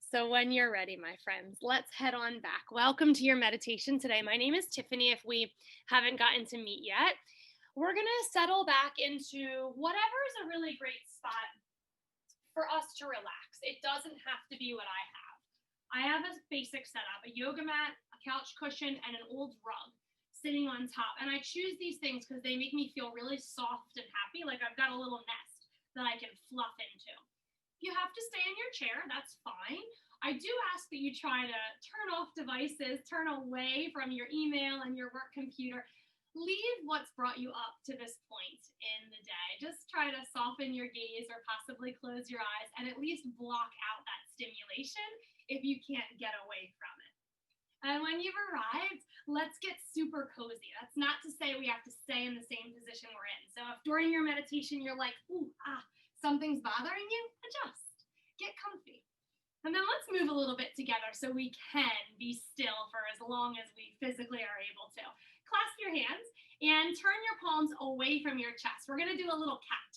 So, when you're ready, my friends, let's head on back. Welcome to your meditation today. My name is Tiffany. If we haven't gotten to meet yet, we're going to settle back into whatever is a really great spot for us to relax. It doesn't have to be what I have. I have a basic setup, a yoga mat, a couch cushion, and an old rug sitting on top. And I choose these things because they make me feel really soft and happy, like I've got a little nest that I can fluff into. If you have to stay in your chair, that's fine. I do ask that you try to turn off devices, turn away from your email and your work computer. Leave what's brought you up to this point in the day. Just try to soften your gaze or possibly close your eyes and at least block out that stimulation if you can't get away from it. And when you've arrived, let's get super cozy. That's not to say we have to stay in the same position we're in. So if during your meditation you're like, something's bothering you, adjust, get comfy. And then let's move a little bit together so we can be still for as long as we physically are able to. Clasp your hands and turn your palms away from your chest. We're going to do a little cat.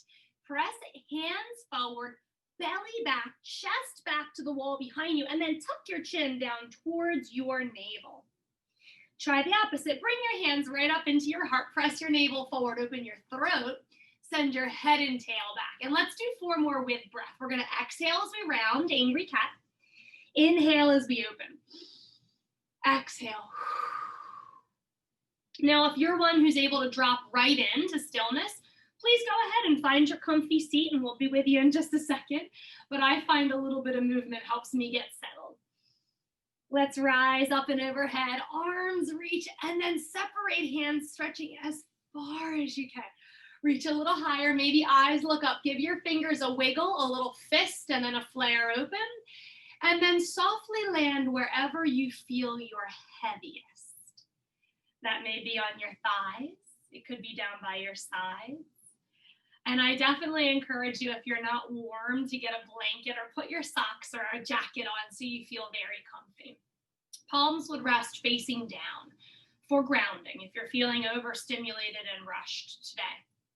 Press hands forward, belly back, chest back to the wall behind you, and then tuck your chin down towards your navel. Try the opposite. Bring your hands right up into your heart. Press your navel forward, open your throat. Send your head and tail back. And let's do 4 more with breath. We're going to exhale as we round, angry cat. Inhale as we open. Exhale. Now, if you're one who's able to drop right into stillness, please go ahead and find your comfy seat, and we'll be with you in just a second. But I find a little bit of movement helps me get settled. Let's rise up and overhead, arms reach, and then separate hands, stretching as far as you can. Reach a little higher, maybe eyes look up. Give your fingers a wiggle, a little fist, and then a flare open. And then softly land wherever you feel your heaviest. That may be on your thighs. It could be down by your sides. And I definitely encourage you, if you're not warm, to get a blanket or put your socks or a jacket on so you feel very comfy. Palms would rest facing down for grounding if you're feeling overstimulated and rushed today.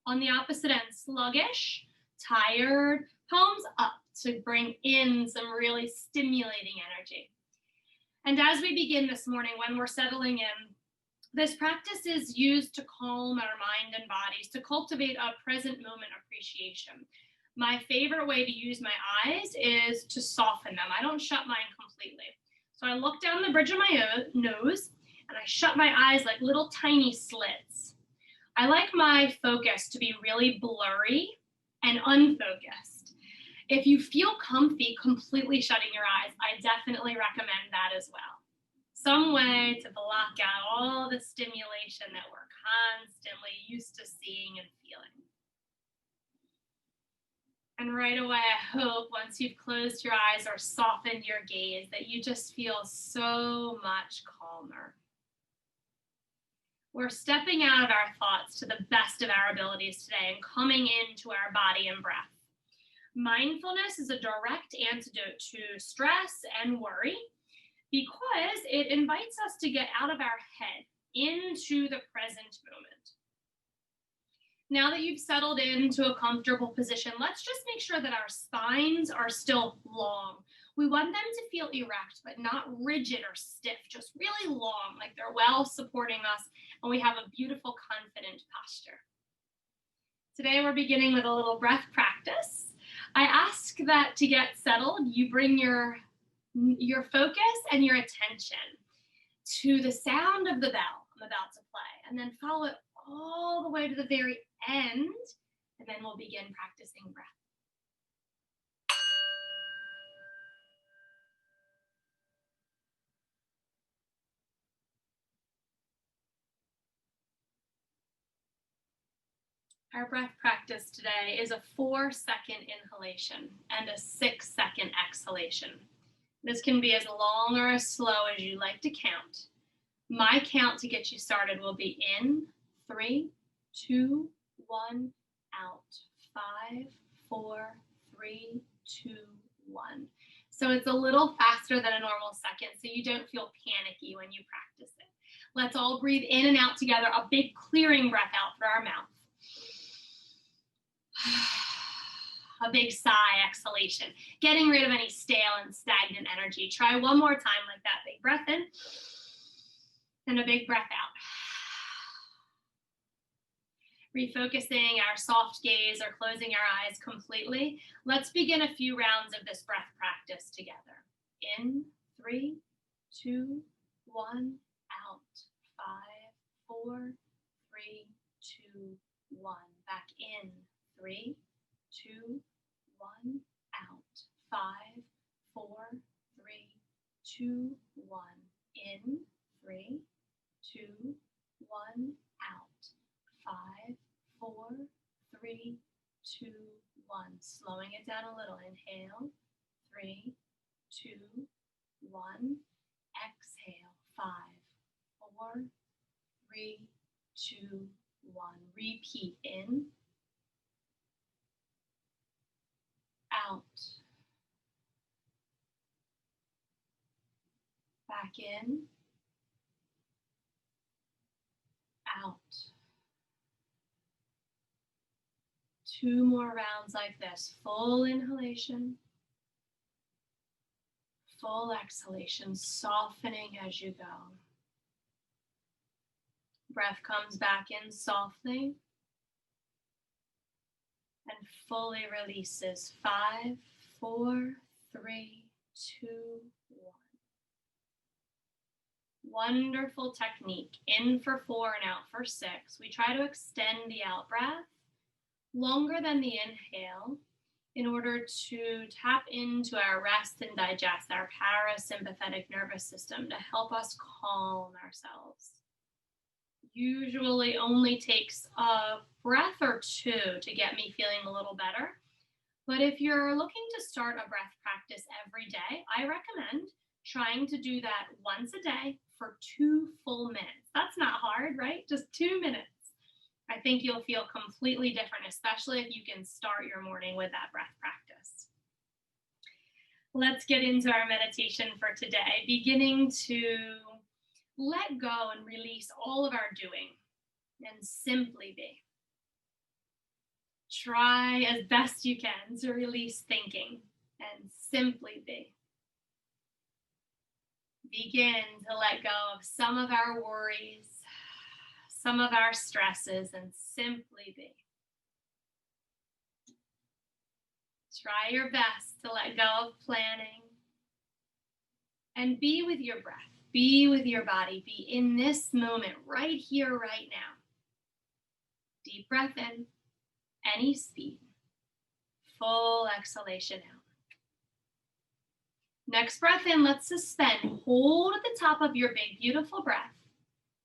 On the opposite end, sluggish, tired, palms up to bring in some really stimulating energy. And as we begin this morning, when we're settling in, this practice is used to calm our mind and bodies, to cultivate a present moment appreciation. My favorite way to use my eyes is to soften them. I don't shut mine completely. So I look down the bridge of my nose and I shut my eyes like little tiny slits. I like my focus to be really blurry and unfocused. If you feel comfy completely shutting your eyes, I definitely recommend that as well. Some way to block out all the stimulation that we're constantly used to seeing and feeling. And right away, I hope once you've closed your eyes or softened your gaze that you just feel so much calmer. We're stepping out of our thoughts to the best of our abilities today and coming into our body and breath. Mindfulness is a direct antidote to stress and worry because it invites us to get out of our head into the present moment. Now that you've settled into a comfortable position, let's just make sure that our spines are still long. We want them to feel erect, but not rigid or stiff, just really long, like they're well supporting us, and we have a beautiful, confident posture. Today, we're beginning with a little breath practice. I ask that to get settled, you bring your focus and your attention to the sound of the bell I'm about to play, and then follow it all the way to the very end, and then we'll begin practicing breath. Our breath practice today is a 4-second inhalation and a 6-second exhalation. This can be as long or as slow as you like to count. My count to get you started will be in 3, 2, 1, out. 5, 4, 3, 2, 1. So it's a little faster than a normal second, so you don't feel panicky when you practice it. Let's all breathe in and out together, a big clearing breath out through our mouth. a big sigh exhalation, getting rid of any stale and stagnant energy. Try one more time like that. Big breath in and a big breath out. Refocusing our soft gaze or closing our eyes completely. Let's begin a few rounds of this breath practice together. In, 3, 2, 1, out. 5, 4, 3, 2, 1. Back in. 3, 2, 1, out. 5, 4, 3, 2, 1. In. 3, 2, 1, out. 5, 4, 3, 2, 1. Slowing it down a little. Inhale. 3, 2, 1. Exhale. 5, 4, 3, 2, 1. Repeat. In. Out. Back in. Out. 2 more rounds like this. Full inhalation. Full exhalation, softening as you go. Breath comes back in softly and fully releases. 5, 4, 3, 2, 1. Wonderful technique. In for 4 and out for 6. We try to extend the out breath longer than the inhale in order to tap into our rest and digest, our parasympathetic nervous system, to help us calm ourselves. Usually only takes a breath or 2 to get me feeling a little better. But if you're looking to start a breath practice every day, I recommend trying to do that once a day for 2 full minutes. That's not hard, right? Just 2 minutes. I think you'll feel completely different, especially if you can start your morning with that breath practice. Let's get into our meditation for today, beginning to let go and release all of our doing and simply be. Try as best you can to release thinking and simply be. Begin to let go of some of our worries, some of our stresses, and simply be. Try your best to let go of planning and be with your breath, be with your body, be in this moment, right here, right now. Deep breath in, any speed, full exhalation out. Next breath in, let's suspend. Hold at the top of your big, beautiful breath.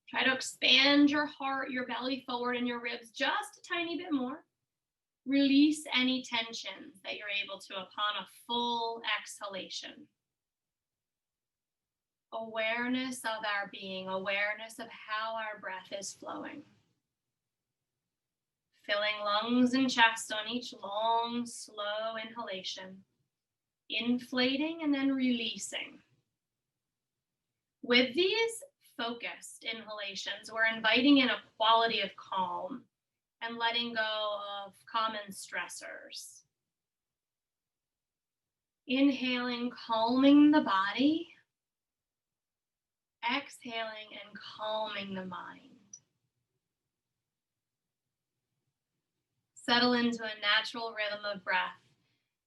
Try to expand your heart, your belly forward, and your ribs just a tiny bit more. Release any tensions that you're able to upon a full exhalation. Awareness of our being, awareness of how our breath is flowing. Filling lungs and chest on each long, slow inhalation. Inflating and then releasing. With these focused inhalations, we're inviting in a quality of calm and letting go of common stressors. Inhaling, calming the body. Exhaling and calming the mind. Settle into a natural rhythm of breath.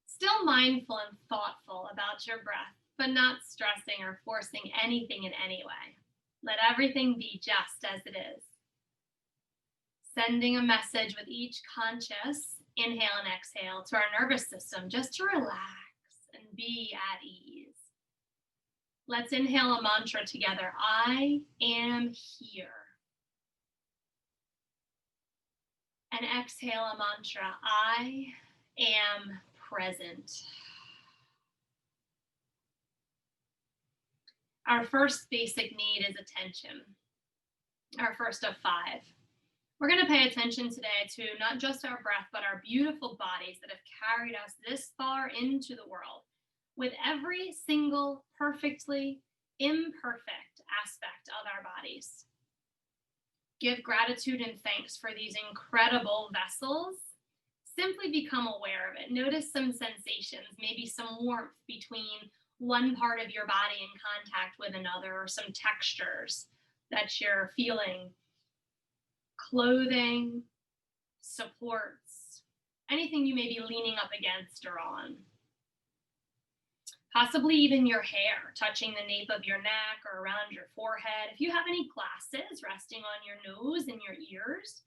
Still mindful and thoughtful about your breath, but not stressing or forcing anything in any way. Let everything be just as it is. Sending a message with each conscious inhale and exhale to our nervous system just to relax and be at ease. Let's inhale a mantra together. I am here. And exhale a mantra. I am present. Our first basic need is attention. Our first of 5. We're going to pay attention today to not just our breath, but our beautiful bodies that have carried us this far into the world, with every single perfectly imperfect aspect of our bodies. Give gratitude and thanks for these incredible vessels simply become aware of it. Notice some sensations, maybe some warmth between one part of your body in contact with another, or some textures that you're feeling. Clothing, supports, anything you may be leaning up against or on. Possibly even your hair, touching the nape of your neck or around your forehead. If you have any glasses resting on your nose and your ears,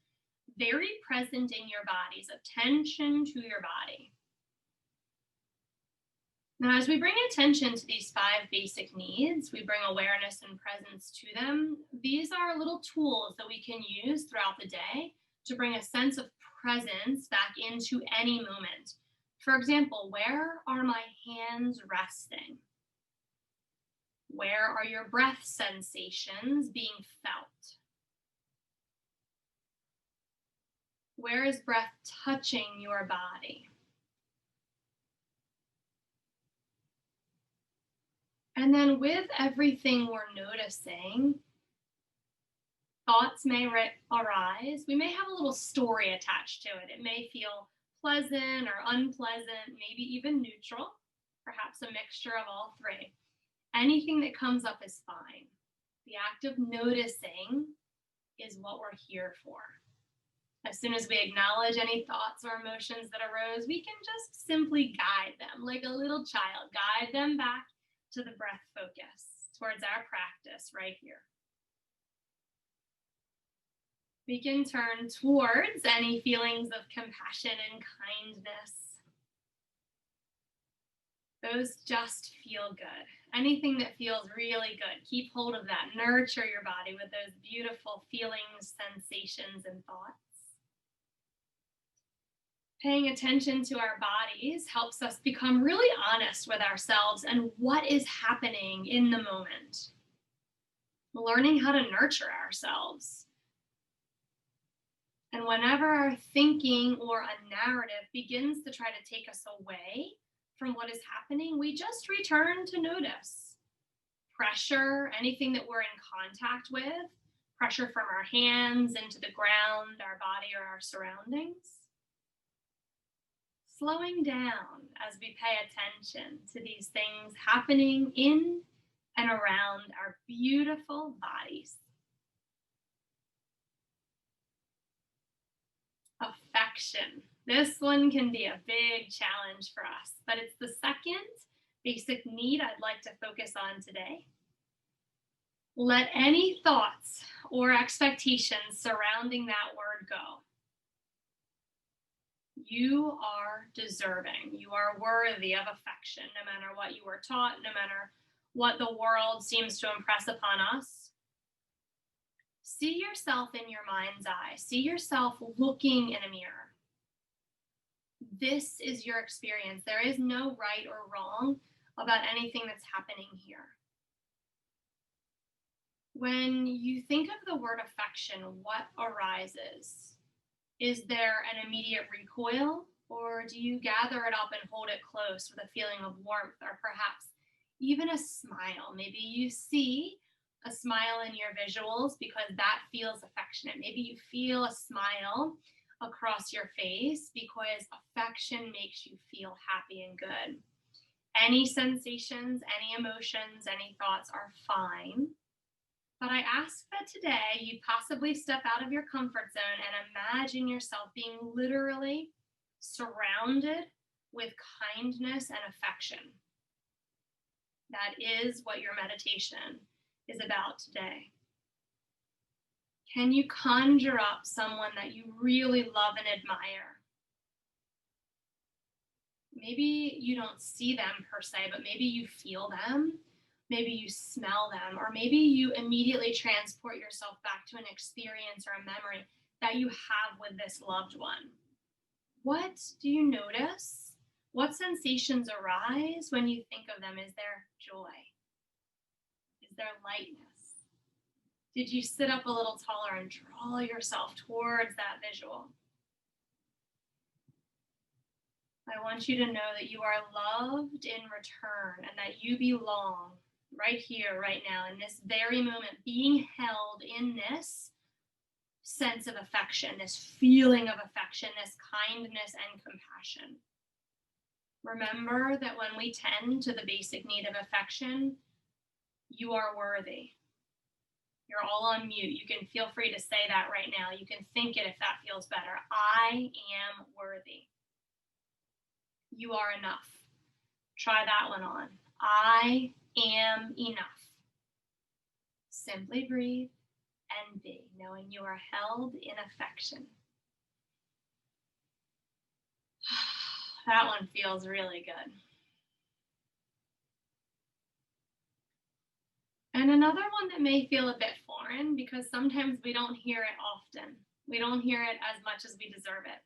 very present in your bodies, attention to your body. Now, as we bring attention to these 5 basic needs, we bring awareness and presence to them. These are little tools that we can use throughout the day to bring a sense of presence back into any moment. For example, where are my hands resting? Where are your breath sensations being felt? Where is breath touching your body? And then with everything we're noticing, thoughts may arise. We may have a little story attached to it. It may feel pleasant or unpleasant, maybe even neutral, perhaps a mixture of all 3. Anything that comes up is fine. The act of noticing is what we're here for. As soon as we acknowledge any thoughts or emotions that arose, we can just simply guide them, like a little child, guide them back to the breath focus, towards our practice right here. We can turn towards any feelings of compassion and kindness. Those just feel good. Anything that feels really good, keep hold of that. Nurture your body with those beautiful feelings, sensations, and thoughts. Paying attention to our bodies helps us become really honest with ourselves and what is happening in the moment. Learning how to nurture ourselves. And whenever our thinking or a narrative begins to try to take us away from what is happening, we just return to notice. Pressure, anything that we're in contact with, pressure from our hands into the ground, our body, or our surroundings. Slowing down as we pay attention to these things happening in and around our beautiful bodies. Affection. This one can be a big challenge for us, but it's the second basic need I'd like to focus on today. Let any thoughts or expectations surrounding that word go. You are deserving. You are worthy of affection, no matter what you were taught, no matter what the world seems to impress upon us. See yourself in your mind's eye. See yourself looking in a mirror. This is your experience. There is no right or wrong about anything that's happening here. When you think of the word affection, what arises? Is there an immediate recoil, or do you gather it up and hold it close with a feeling of warmth, or perhaps even a smile? Maybe you see a smile in your visuals because that feels affectionate. Maybe you feel a smile across your face because affection makes you feel happy and good. Any sensations, any emotions, any thoughts are fine. But I ask that today you possibly step out of your comfort zone and imagine yourself being literally surrounded with kindness and affection. That is what your meditation is about today. Can you conjure up someone that you really love and admire? Maybe you don't see them per se, but maybe you feel them. Maybe you smell them, or maybe you immediately transport yourself back to an experience or a memory that you have with this loved one. What do you notice? What sensations arise when you think of them? Is there joy? Is there lightness? Did you sit up a little taller and draw yourself towards that visual? I want you to know that you are loved in return and that you belong right here, right now, in this very moment, being held in this sense of affection, this feeling of affection, this kindness and compassion. Remember that when we tend to the basic need of affection, you are worthy. You're all on mute. You can feel free to say that right now. You can think it if that feels better. I am worthy. You are enough. Try that one on. I am enough. Simply breathe and be, knowing you are held in affection. That one feels really good. And another one that may feel a bit foreign because sometimes we don't hear it often. We don't hear it as much as we deserve it.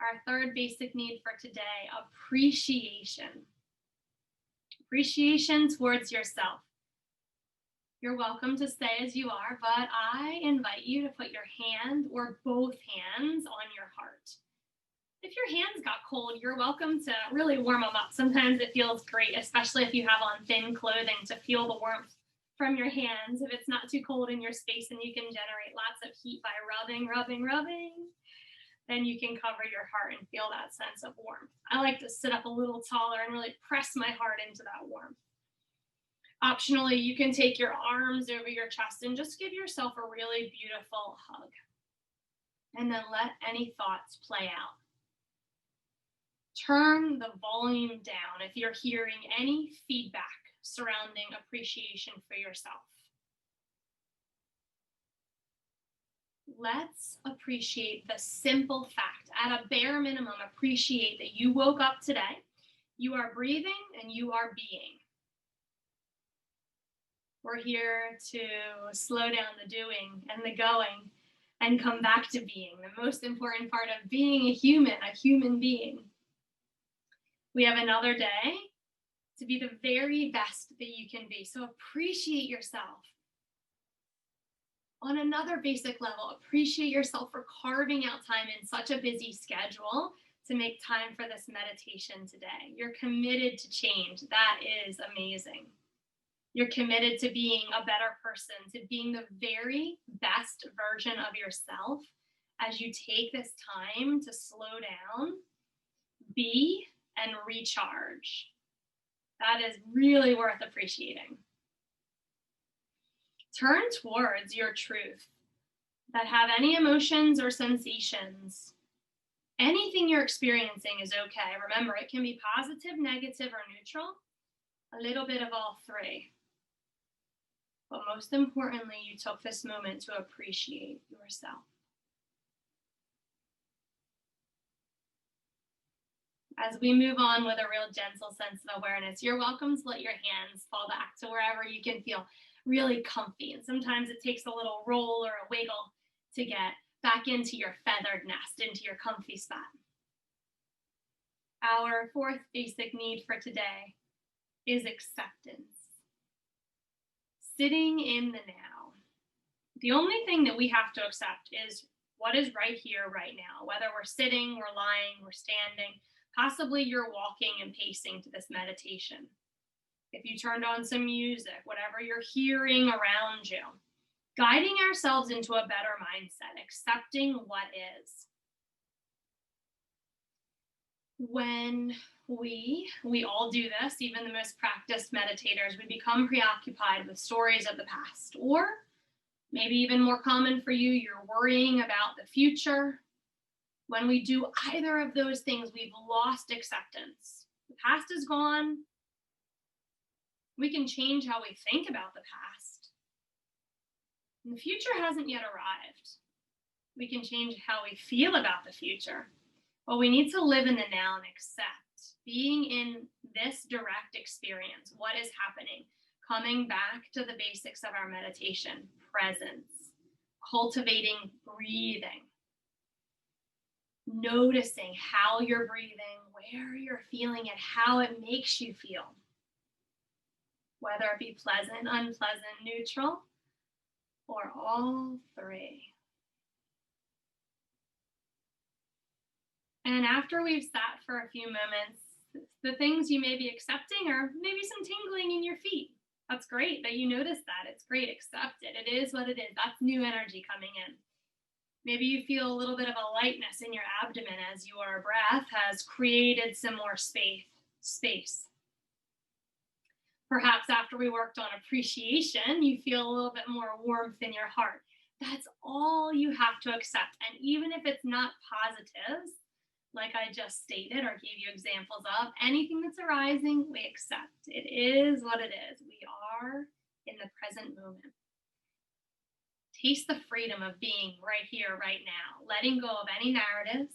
Our third basic need for today, appreciation. Appreciation towards yourself. You're welcome to stay as you are, but I invite you to put your hand or both hands on your heart. If your hands got cold, you're welcome to really warm them up. Sometimes it feels great, especially if you have on thin clothing, to feel the warmth from your hands. If it's not too cold in your space and you can generate lots of heat by rubbing, then you can cover your heart and feel that sense of warmth. I like to sit up a little taller and really press my heart into that warmth. Optionally, you can take your arms over your chest and just give yourself a really beautiful hug. And then let any thoughts play out. Turn the volume down if you're hearing any feedback surrounding appreciation for yourself. Let's appreciate the simple fact, at a bare minimum, appreciate that you woke up today, you are breathing, and you are being. We're here to slow down the doing and the going and come back to being, the most important part of being a human being. We have another day to be the very best that you can be. So appreciate yourself. On another basic level, appreciate yourself for carving out time in such a busy schedule to make time for this meditation today. You're committed to change. That is amazing. You're committed to being a better person, to being the very best version of yourself as you take this time to slow down, be, and recharge. That is really worth appreciating. Turn towards your truth that have any emotions or sensations. Anything you're experiencing is okay. Remember, it can be positive, negative, or neutral. A little bit of all three. But most importantly, you took this moment to appreciate yourself. As we move on with a real gentle sense of awareness, you're welcome to let your hands fall back to wherever you can feel really comfy. And sometimes it takes a little roll or a wiggle to get back into your feathered nest, into your comfy spot. Our fourth basic need for today is acceptance. Sitting in the now. The only thing that we have to accept is what is right here, right now. Whether we're sitting, we're lying, we're standing, possibly you're walking and pacing to this meditation. If you turned on some music, whatever you're hearing around you, guiding ourselves into a better mindset, accepting what is. When we all do this, even the most practiced meditators, we become preoccupied with stories of the past, or maybe even more common for you, you're worrying about the future. When we do either of those things, we've lost acceptance. The past is gone. We can change how we think about the past. And the future hasn't yet arrived. We can change how we feel about the future. But we need to live in the now and accept being in this direct experience, what is happening, coming back to the basics of our meditation, presence, cultivating breathing, noticing how you're breathing, where you're feeling it, how it makes you feel, whether it be pleasant, unpleasant, neutral, or all three. And after we've sat for a few moments, the things you may be accepting are maybe some tingling in your feet. That's great that you notice that. It's great. Accept it. It is what it is. That's new energy coming in. Maybe you feel a little bit of a lightness in your abdomen as your breath has created some more space. Perhaps after we worked on appreciation, you feel a little bit more warmth in your heart. That's all you have to accept. And even if it's not positives, like I just stated or gave you examples of, anything that's arising, we accept. It is what it is. We are in the present moment. Taste the freedom of being right here, right now, letting go of any narratives,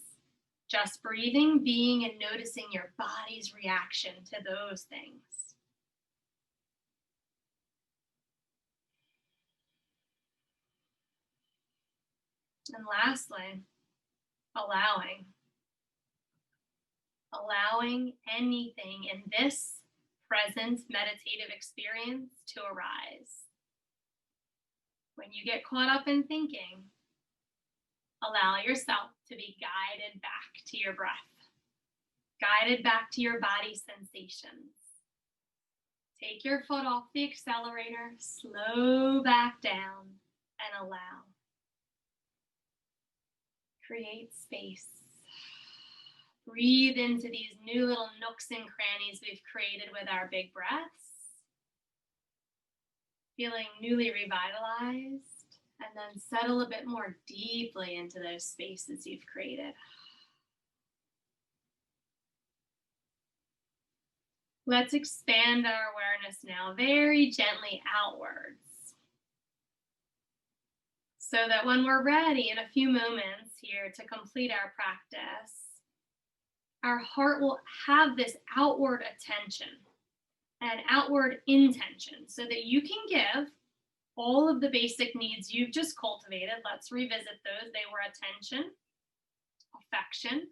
just breathing, being, and noticing your body's reaction to those things. And lastly, allowing anything in this present meditative experience to arise. When you get caught up in thinking, allow yourself to be guided back to your breath, guided back to your body sensations. Take your foot off the accelerator, slow back down, and allow. Create space. Breathe into these new little nooks and crannies we've created with our big breaths. Feeling newly revitalized, and then settle a bit more deeply into those spaces you've created. Let's expand our awareness now very gently outwards, so that when we're ready in a few moments here to complete our practice, our heart will have this outward attention and outward intention so that you can give all of the basic needs you've just cultivated. Let's revisit those. They were attention, affection,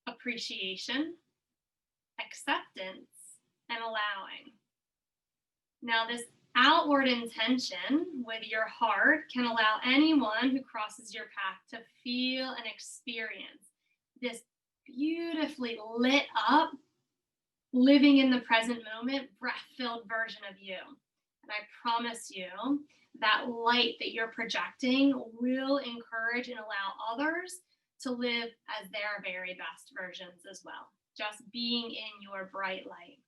appreciation, acceptance, and allowing. Now, this outward intention with your heart can allow anyone who crosses your path to feel and experience this beautifully lit up, living in the present moment, breath-filled version of you. And I promise you that light that you're projecting will encourage and allow others to live as their very best versions as well. Just being in your bright light.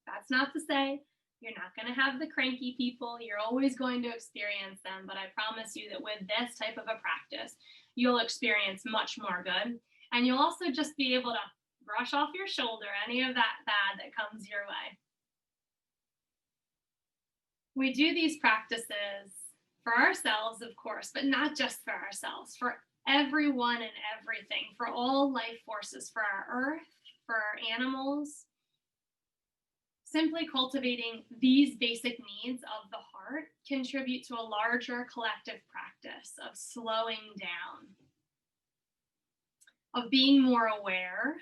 That's not to say you're not going to have the cranky people. You're always going to experience them. But I promise you that with this type of a practice, you'll experience much more good. And you'll also just be able to brush off your shoulder any of that bad that comes your way. We do these practices for ourselves, of course, but not just for ourselves, for everyone and everything, for all life forces, for our earth, for our animals. Simply cultivating these basic needs of the heart contribute to a larger collective practice of slowing down, of being more aware,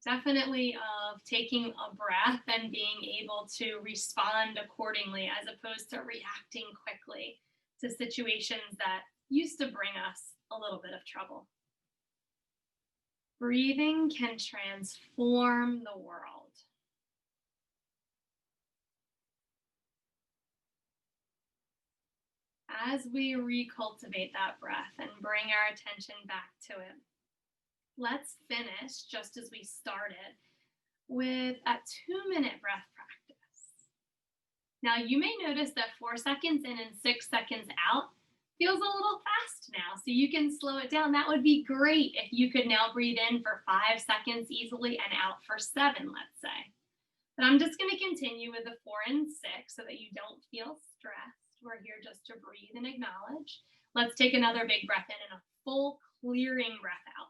definitely of taking a breath and being able to respond accordingly as opposed to reacting quickly to situations that used to bring us a little bit of trouble. Breathing can transform the world. As we recultivate that breath and bring our attention back to it, let's finish just as we started with a 2-minute breath practice. Now, you may notice that 4 seconds in and 6 seconds out feels a little fast now, so you can slow it down. That would be great if you could now breathe in for 5 seconds easily and out for 7, let's say. But I'm just going to continue with the 4 and 6 so that you don't feel stressed. We're here just to breathe and acknowledge. Let's take another big breath in and a full clearing breath out.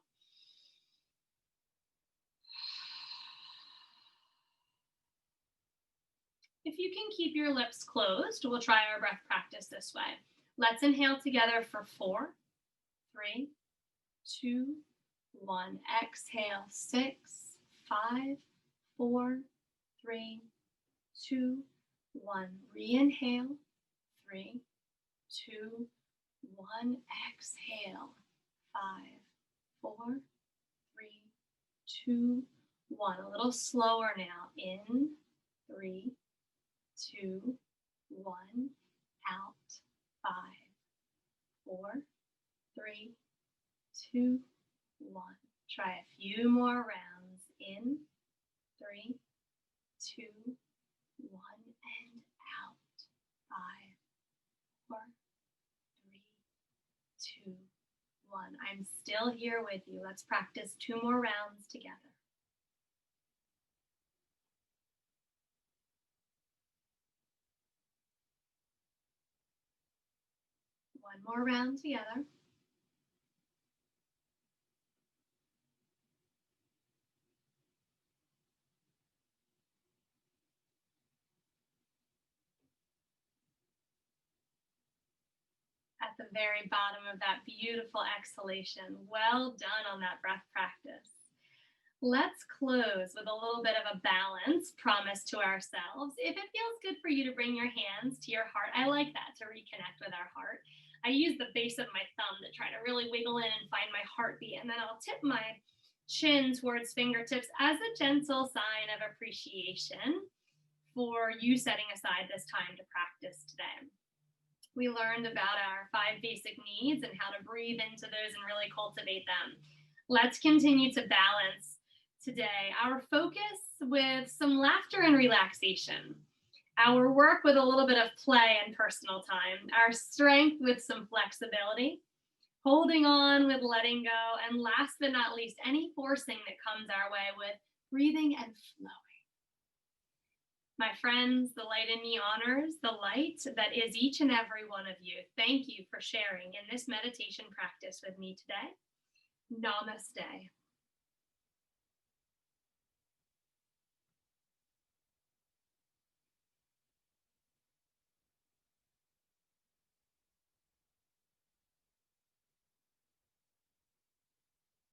If you can keep your lips closed, we'll try our breath practice this way. Let's inhale together for 4, 3, 2, 1. Exhale, 6, 5, 4, 3, 2, 1. Re-inhale, 3, 2, 1. Exhale, 5, 4, 3, 2, 1. A little slower now. In, 3, 2, 1. Out, 5, 2 more rounds. In 3, 2, 1, and out. 5, 4, 3, 2, 1. I'm still here with you. Let's practice 2 more rounds together. One more round together. At the very bottom of that beautiful exhalation. Well done on that breath practice. Let's close with a little bit of a balance promise to ourselves. If it feels good for you to bring your hands to your heart, I like that, to reconnect with our heart. I use the base of my thumb to try to really wiggle in and find my heartbeat, and then I'll tip my chin towards fingertips as a gentle sign of appreciation for you setting aside this time to practice today. We learned about our 5 basic needs and how to breathe into those and really cultivate them. Let's continue to balance today our focus with some laughter and relaxation, our work with a little bit of play and personal time, our strength with some flexibility, holding on with letting go, and last but not least, any forcing that comes our way with breathing and flowing. My friends, the light in me honors the light that is each and every one of you. Thank you for sharing in this meditation practice with me today. Namaste.